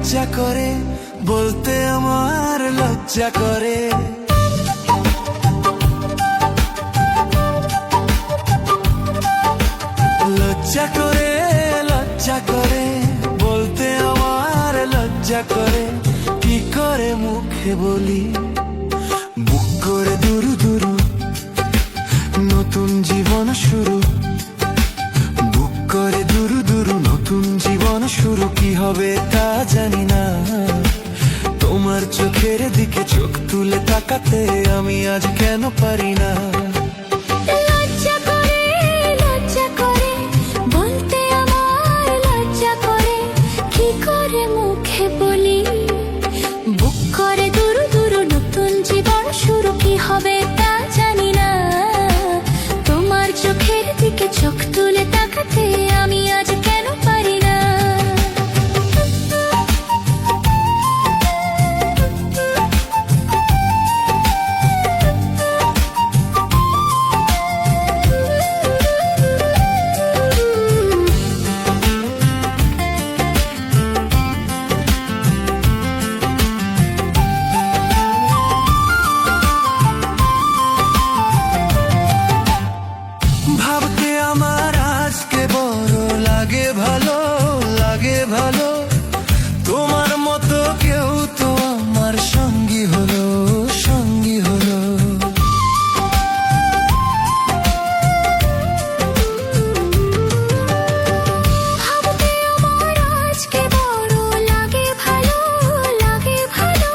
লজ্জা করে, বলতে আমার লজ্জা করে। লজ্জা করে, লজ্জা করে, বলতে আমার লজ্জা করে। কি করে মুখে বলি, বুক করে দুরু দুরু নতুন জীবন শুরু। বুক করে দুরু দুরু নতুন জীবন শুরু। কি হবে তা জানি না, তোমার চোখের দিকে চোখ তুলে তাকাতে আমি আজ কেন পারি না। চোখ তুলে তাকাতে আমি আজ কেন পারি না। ভাবতে আমার আজকে বড় লাগে ভালো, লাগে ভালো। তোমার মতো কেউ তো আমার সঙ্গী হলো, সঙ্গী হলো। ভাবতে আমার আজকে বড় লাগে ভালো, লাগে ভালো।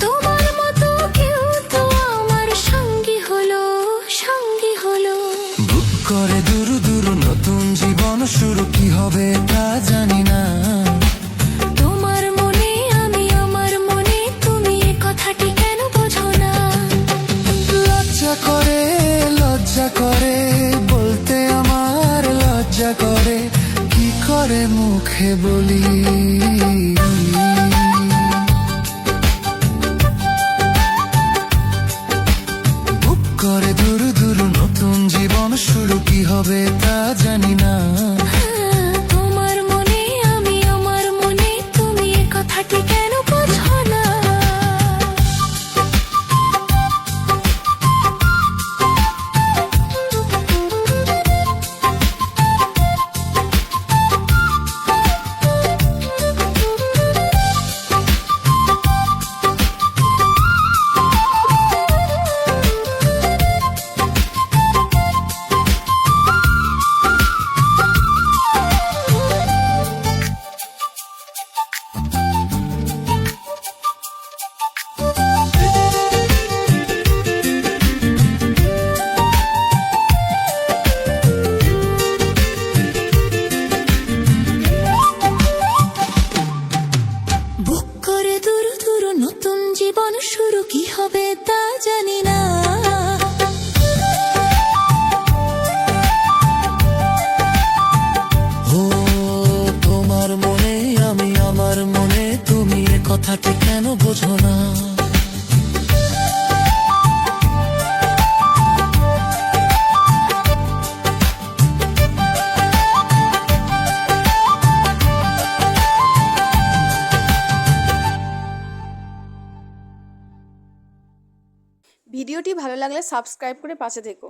তোমার মতো কেউ তো আমার সঙ্গী হলো, সঙ্গী হলো। বুক করে দুরু দুরু নতুন জীবন শুরু। কি হবে তা জানি না, তোমার মনে আমি আমার মনে তুমি এ কথাটি কেন বোঝো না। লজ্জা করে, লজ্জা করে, বলতে আমার লজ্জা করে। কি করে মুখে বলি, বুক করে দুরু দুরু নতুন জীবন শুরু। কি হবে তা জানি না, তোমার মনে আমি আমার মনে তুমি এ কথাটি কেন বোঝো না। বুক করে দুরু দুরু নতুন জীবন শুরু। কি হবে তা জানি না, ও তোমার মনে আমি আমার মনে তুমি এ কথাটি কেন বোঝো না। ভিডিওটি ভালো লাগলে সাবস্ক্রাইব করে পাশে থেকো।